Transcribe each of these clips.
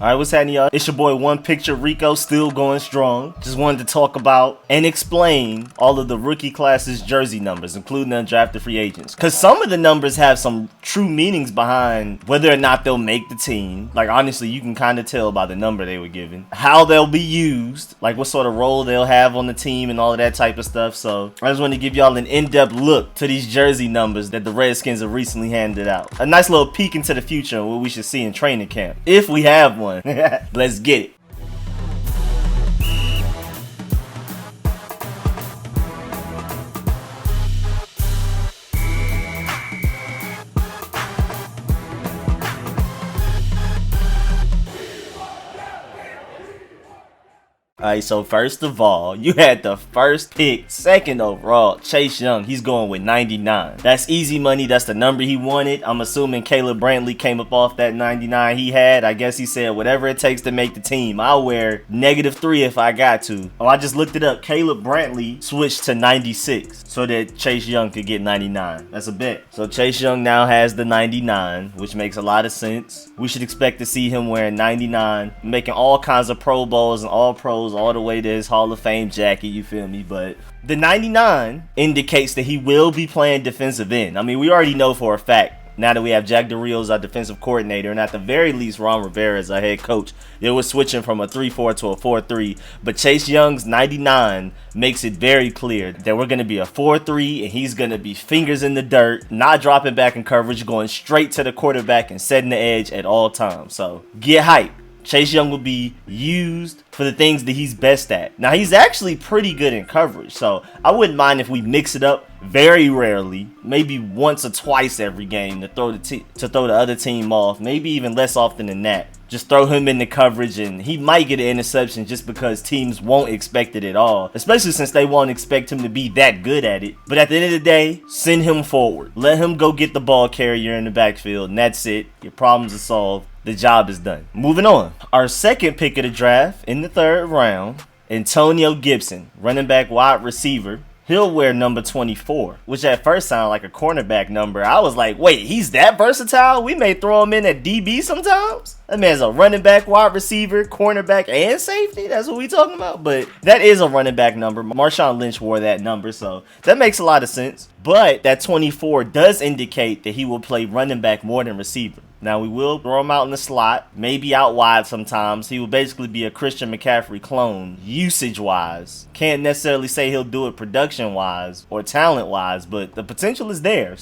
Alright, what's happening, y'all? It's your boy One Picture Rico, still going strong. Just wanted to talk about and explain all of the rookie classes jersey numbers, including undrafted free agents. Because some of the numbers have some true meanings behind whether or not they'll make the team. Like, honestly, you can kind of tell by the number they were given. How they'll be used, like what sort of role they'll have on the team and all of that type of stuff. So, I just wanted to give y'all an in-depth look to these jersey numbers that the Redskins have recently handed out. A nice little peek into the future and what we should see in training camp, if we have one. Let's get it. Alright, so first of all, you had the first pick, second overall, Chase Young. He's going with 99. That's easy money. That's the number he wanted. I'm assuming Caleb Brantley came up off that 99 he had. I guess he said, whatever it takes to make the team, I'll wear -3 if I got to. Oh, I just looked it up. Caleb Brantley switched to 96 so that Chase Young could get 99. That's a bet. So Chase Young now has the 99, which makes a lot of sense. We should expect to see him wearing 99, making all kinds of Pro Bowls and all pros all the way to his Hall of Fame jacket, you feel me? But the 99 indicates that he will be playing defensive end. I mean, we already know for a fact, now that we have Jack Del Rio as our defensive coordinator, and at the very least Ron Rivera as our head coach, they were switching from a 3-4 to a 4-3. But Chase Young's 99 makes it very clear that we're going to be a 4-3, and he's going to be fingers in the dirt, not dropping back in coverage, going straight to the quarterback and setting the edge at all times. So get hype. Chase Young will be used for the things that he's best at. Now, he's actually pretty good in coverage, so I wouldn't mind if we mix it up very rarely, maybe once or twice every game to throw the other team off, maybe even less often than that. Just throw him into coverage and he might get an interception just because teams won't expect it at all, especially since they won't expect him to be that good at it. But at the end of the day, send him forward. Let him go get the ball carrier in the backfield, and that's it. Your problems are solved. The job is done. Moving on. Our second pick of the draft in the 3rd round, Antonio Gibson, running back, wide receiver. He'll wear number 24, which at first sounded like a cornerback number. I was like, wait, he's that versatile? We may throw him in at DB sometimes? That man's a running back, wide receiver, cornerback, and safety. That's what we talking about. But that is a running back number. Marshawn Lynch wore that number, so that makes a lot of sense. But that 24 does indicate that he will play running back more than receiver. Now, we will throw him out in the slot, maybe out wide sometimes. He will basically be a Christian McCaffrey clone, usage-wise. Can't necessarily say he'll do it production-wise or talent-wise, but the potential is there.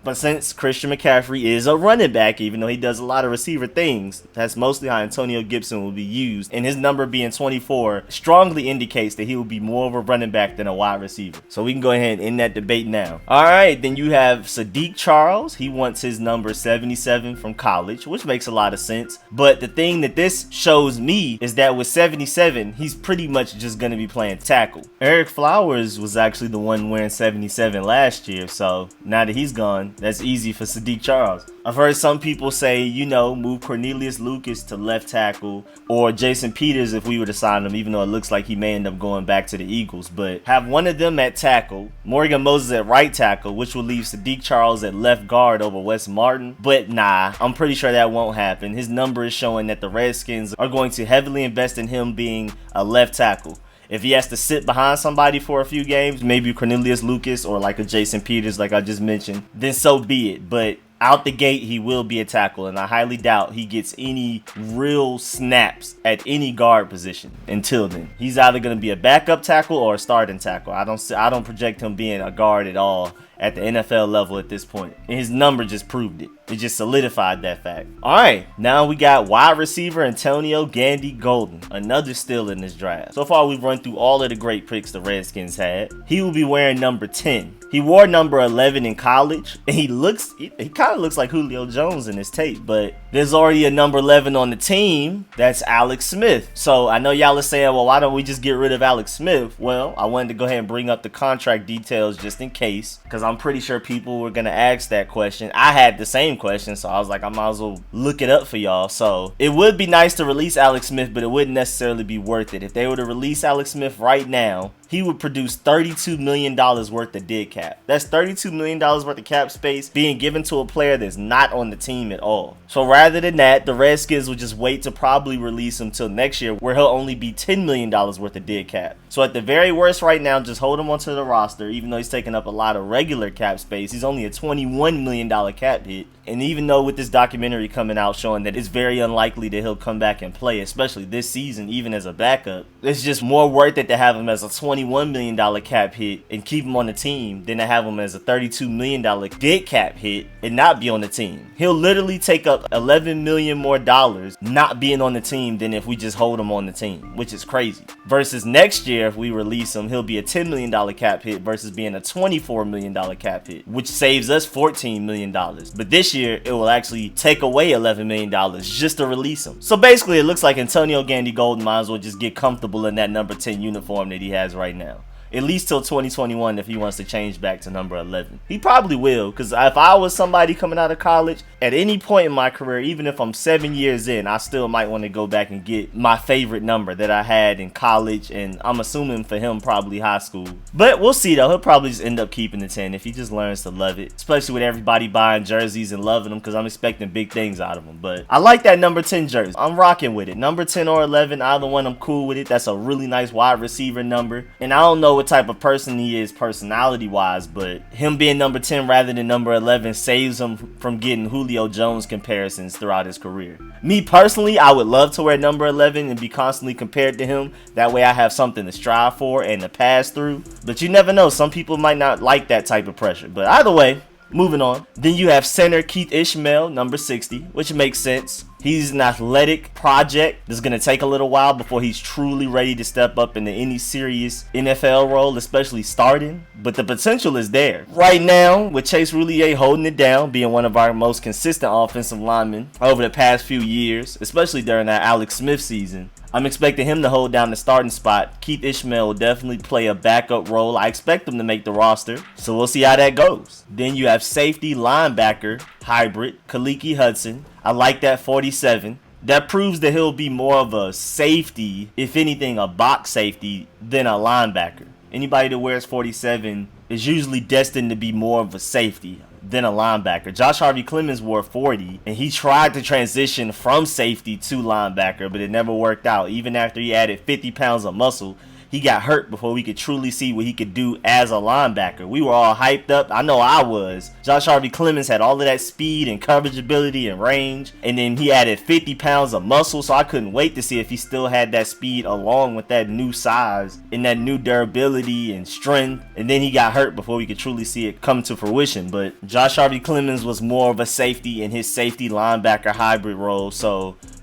But since Christian McCaffrey is a running back, even though he does a lot of receiver things, that's mostly how Antonio Gibson will be used. And his number being 24 strongly indicates that he will be more of a running back than a wide receiver. So we can go ahead and end that debate now. All right, then you have Sadiq Charles. He wants his number 77 from college, which makes a lot of sense. But the thing that this shows me is that with 77, he's pretty much just going to be playing tackle. Eric Flowers was actually the one wearing 77 last year, so now that he's gone, that's easy for Sadiq Charles. I've heard some people say, move Cornelius Lucas to left tackle or Jason Peters if we were to sign him, even though it looks like he may end up going back to the Eagles. But have one of them at tackle, Morgan Moses at right tackle, which will leave Sadiq Charles at left guard over Wes Martin. But nah, I'm pretty sure that won't happen. His number is showing that the Redskins are going to heavily invest in him being a left tackle. If he has to sit behind somebody for a few games, maybe Cornelius Lucas or like a Jason Peters like I just mentioned, then so be it. But out the gate, he will be a tackle, and I highly doubt he gets any real snaps at any guard position until then. He's either going to be a backup tackle or a starting tackle. I don't project him being a guard at all at the NFL level at this point. And his number just proved it. It just solidified that fact. All right, now we got wide receiver Antonio Gandy Golden, another steal in this draft. So far, we've run through all of the great picks the Redskins had. He will be wearing number 10. He wore number 11 in college, and he kind of looks like Julio Jones in his tape, but there's already a number 11 on the team. That's Alex Smith. So I know y'all are saying, well, why don't we just get rid of Alex Smith? Well, I wanted to go ahead and bring up the contract details just in case, because I'm pretty sure people were going to ask that question. I had the same question, so I was like, I might as well look it up for y'all. So it would be nice to release Alex Smith, but it wouldn't necessarily be worth it. If they were to release Alex Smith right now, he would produce $32 million worth of dead cap. That's $32 million worth of cap space being given to a player that's not on the team at all. So Rather than that, the Redskins will just wait to probably release him till next year, where he'll only be $10 million worth of dead cap. So at the very worst right now, just hold him onto the roster, even though he's taking up a lot of regular cap space. He's only a $21 million cap hit. And even though with this documentary coming out showing that it's very unlikely that he'll come back and play, especially this season, even as a backup, it's just more worth it to have him as a $21 million cap hit and keep him on the team than to have him as a $32 million dead cap hit and not be on the team. He'll literally take up $11 million more dollars not being on the team than if we just hold him on the team, which is crazy. Versus next year, if we release him, he'll be a $10 million cap hit versus being a $24 million cap hit, which saves us $14 million. But this year, it will actually take away $11 million just to release him. So basically, it looks like Antonio Gandy Golden might as well just get comfortable in that number 10 uniform that he has right now. At least till 2021 if he wants to change back to number 11. He probably will, because if I was somebody coming out of college, at any point in my career, even if I'm 7 years in, I still might want to go back and get my favorite number that I had in college, and I'm assuming for him probably high school. But we'll see though, he'll probably just end up keeping the 10 if he just learns to love it, especially with everybody buying jerseys and loving them, because I'm expecting big things out of him. But I like that number 10 jersey. I'm rocking with it. Number 10 or 11, either one, I'm cool with it. That's a really nice wide receiver number, and I don't know what type of person he is personality wise, but him being number 10 rather than number 11 saves him from getting Julio Jones comparisons throughout his career. Me personally, I would love to wear number 11 and be constantly compared to him. That way I have something to strive for and to pass through. But you never know, some people might not like that type of pressure. But either way, moving on. Then you have center Keith Ishmael, number 60, which makes sense. He's an athletic project that's going to take a little while before he's truly ready to step up into any serious NFL role, especially starting. But the potential is there. Right now, with Chase Roulier holding it down, being one of our most consistent offensive linemen over the past few years, especially during that Alex Smith season, I'm expecting him to hold down the starting spot. Keith Ishmael will definitely play a backup role. I expect him to make the roster, so we'll see how that goes. Then you have safety linebacker hybrid Khaliki Hudson. I like that 47. That proves that he'll be more of a safety, if anything a box safety, than a linebacker. Anybody that wears 47 is usually destined to be more of a safety than a linebacker. Josh Harvey-Clemens wore 40, and he tried to transition from safety to linebacker, but it never worked out. Even after he added 50 pounds of muscle, he got hurt before we could truly see what he could do as a linebacker. We were all hyped up. I know I was. Josh Harvey-Clemens had all of that speed and coverage ability and range, and then he added 50 pounds of muscle, so I couldn't wait to see if he still had that speed along with that new size and that new durability and strength. And then he got hurt before we could truly see it come to fruition. But Josh Harvey-Clemens was more of a safety in his safety linebacker hybrid role,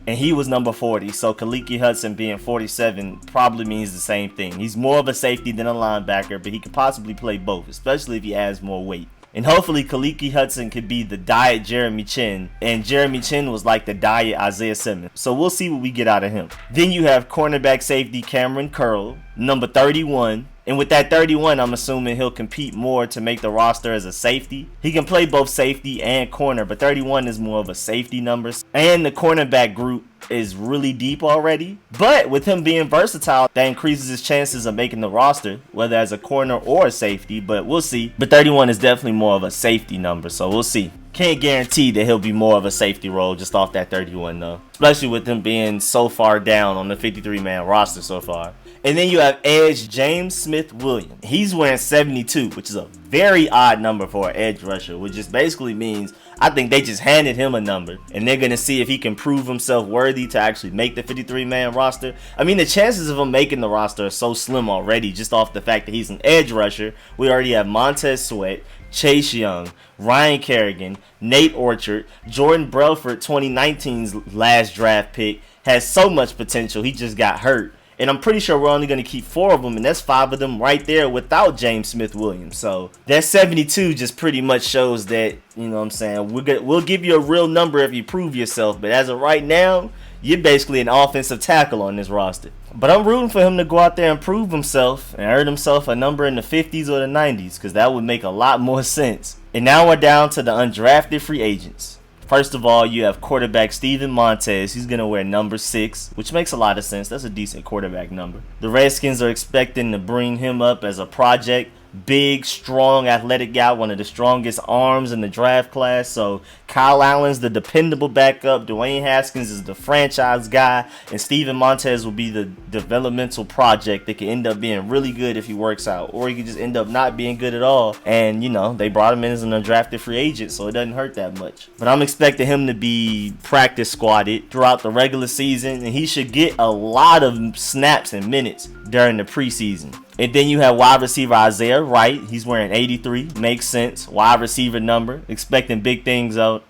and he was number 40, so Khaliki Hudson being 47 probably means the same thing. He's more of a safety than a linebacker, but he could possibly play both, especially if he adds more weight. And hopefully Khaliki Hudson could be the diet Jeremy Chin, and Jeremy Chin was like the diet Isaiah Simmons. So we'll see what we get out of him. Then you have cornerback safety Cameron Curl, number 31. And with that 31, I'm assuming he'll compete more to make the roster as a safety. He can play both safety and corner, but 31 is more of a safety number. And the cornerback group is really deep already. But with him being versatile, that increases his chances of making the roster, whether as a corner or a safety, but we'll see. But 31 is definitely more of a safety number, so we'll see. Can't guarantee that he'll be more of a safety role just off that 31 though, especially with him being so far down on the 53-man roster so far. And then you have edge James Smith-Williams. He's wearing 72, which is a very odd number for an edge rusher, which just basically means I think they just handed him a number and they're going to see if he can prove himself worthy to actually make the 53-man roster. I mean, the chances of him making the roster are so slim already just off the fact that he's an edge rusher. We already have Montez Sweat, Chase Young, Ryan Kerrigan, Nate Orchard, Jordan Belfort, 2019's last draft pick, has so much potential. He just got hurt. And I'm pretty sure we're only going to keep 4 of them, and that's 5 of them right there without James Smith-Williams. So that 72 just pretty much shows that, you know what I'm saying, we'll give you a real number if you prove yourself. But as of right now, you're basically an offensive tackle on this roster. But I'm rooting for him to go out there and prove himself and earn himself a number in the 50s or the 90s, because that would make a lot more sense. And now we're down to the undrafted free agents. First of all, you have quarterback Steven Montez. He's going to wear number 6, which makes a lot of sense. That's a decent quarterback number. The Redskins are expecting to bring him up as a project big, strong, athletic guy, one of the strongest arms in the draft class. So Kyle Allen's the dependable backup. Dwayne Haskins is the franchise guy, and Steven Montez will be the developmental project that can end up being really good if he works out, or he could just end up not being good at all. And they brought him in as an undrafted free agent, so it doesn't hurt that much. But I'm expecting him to be practice squatted throughout the regular season, and he should get a lot of snaps and minutes during the preseason. And then you have wide receiver Isaiah Wright. He's wearing 83. Makes sense. Wide receiver number. Expecting big things out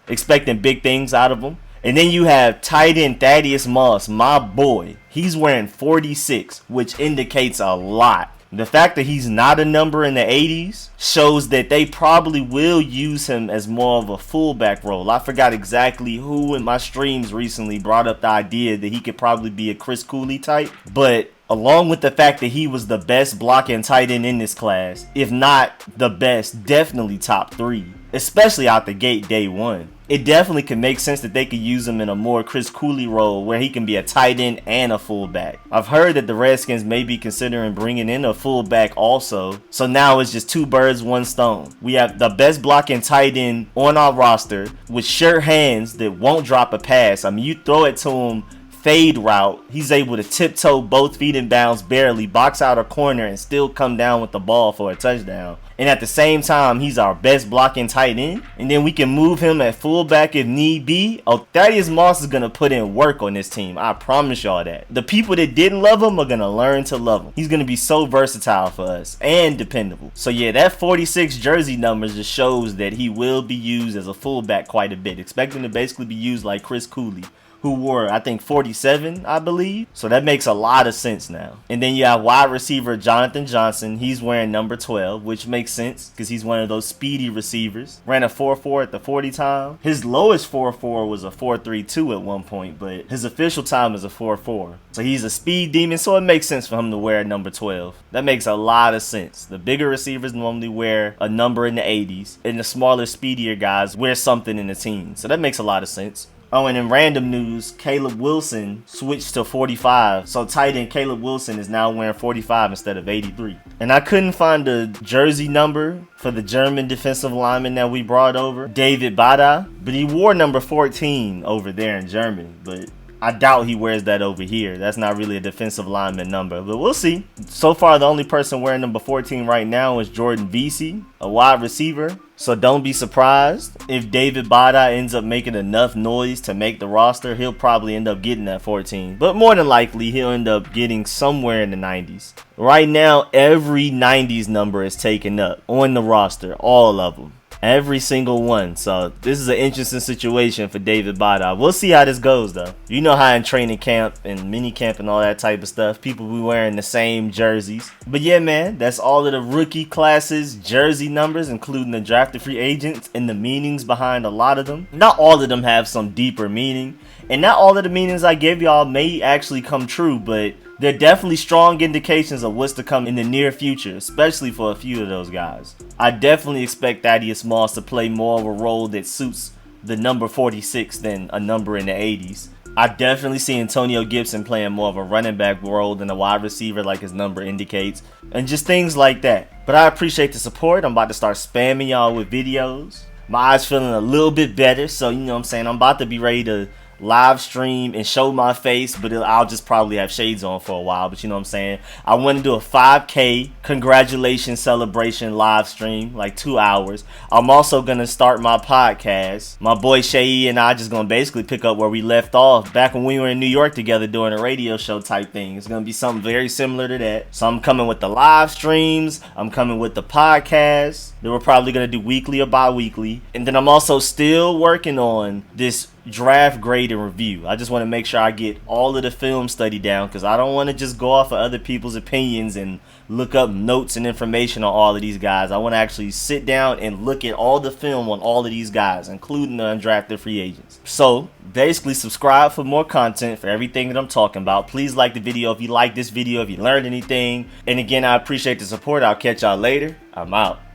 of him. And then you have tight end Thaddeus Moss, my boy. He's wearing 46, which indicates a lot. The fact that he's not a number in the 80s shows that they probably will use him as more of a fullback role. I forgot exactly who in my streams recently brought up the idea that he could probably be a Chris Cooley type, but along with the fact that he was the best blocking tight end in this class, if not the best, definitely top 3, especially out the gate day 1. It definitely can make sense that they could use him in a more Chris Cooley role where he can be a tight end and a fullback. I've heard that the Redskins may be considering bringing in a fullback also. So now it's just 2 birds, 1 stone. We have the best blocking tight end on our roster with sure hands that won't drop a pass. I mean, you throw it to him, fade route, he's able to tiptoe both feet in bounds barely, box out a corner, and still come down with the ball for a touchdown. And at the same time, he's our best blocking tight end. And then we can move him at fullback if need be. Oh, Thaddeus Moss is going to put in work on this team. I promise y'all that. The people that didn't love him are going to learn to love him. He's going to be so versatile for us and dependable. So yeah, that 46 jersey number just shows that he will be used as a fullback quite a bit. Expect him to basically be used like Chris Cooley, who wore, I think, 47, I believe. So that makes a lot of sense now. And then you have wide receiver Jonathan Johnson. He's wearing number 12, which makes sense because he's one of those speedy receivers. Ran a 4.4 at the 40 time. His lowest 4.4 was a 4.32 at one point, but his official time is a 4.4. So he's a speed demon, so it makes sense for him to wear number 12. That makes a lot of sense. The bigger receivers normally wear a number in the 80s, and the smaller, speedier guys wear something in the teens. So that makes a lot of sense. Oh, and in random news, Caleb Wilson switched to 45. So tight end Caleb Wilson is now wearing 45 instead of 83. And I couldn't find a jersey number for the German defensive lineman that we brought over, David Bada. But he wore number 14 over there in Germany. But I doubt he wears that over here. That's not really a defensive lineman number, but we'll see. So far, the only person wearing number 14 right now is Jordan Vesey, a wide receiver. So don't be surprised if David Bada ends up making enough noise to make the roster. He'll probably end up getting that 14, but more than likely he'll end up getting somewhere in the 90s. Right now, every 90s number is taken up on the roster, all of them. Every single one. So this is an interesting situation for David Bada. We'll see how this goes though. You know how in training camp and mini camp and all that type of stuff, people be wearing the same jerseys. But yeah, man, that's all of the rookie classes jersey numbers, including the drafted free agents and the meanings behind a lot of them. Not all of them have some deeper meaning, and not all of the meanings I give y'all may actually come true, but they're definitely strong indications of what's to come in the near future, especially for a few of those guys. I definitely expect Thaddeus Moss to play more of a role that suits the number 46 than a number in the 80s. I definitely see Antonio Gibson playing more of a running back role than a wide receiver like his number indicates, and just things like that. But I appreciate the support. I'm about to start spamming y'all with videos. My eyes feeling a little bit better, so you know what I'm saying, I'm about to be ready to live stream and show my face, but I'll just probably have shades on for a while. But you know what I'm saying, I want to do a 5K congratulations celebration live stream, like 2 hours. I'm also gonna start my podcast. My boy Shay and I just gonna basically pick up where we left off back when we were in New York together doing a radio show type thing. It's gonna be something very similar to that. So I'm coming with the live streams, I'm coming with the podcast that we're probably gonna do weekly or bi-weekly, and then I'm also still working on this draft grade and review. I just want to make sure I get all of the film study down, because I don't want to just go off of other people's opinions and look up notes and information on all of these guys. I want to actually sit down and look at all the film on all of these guys, including the undrafted free agents. So basically, subscribe for more content for everything that I'm talking about. Please like the video if you like this video, if you learned anything. And again, I appreciate the support. I'll catch y'all later. I'm out.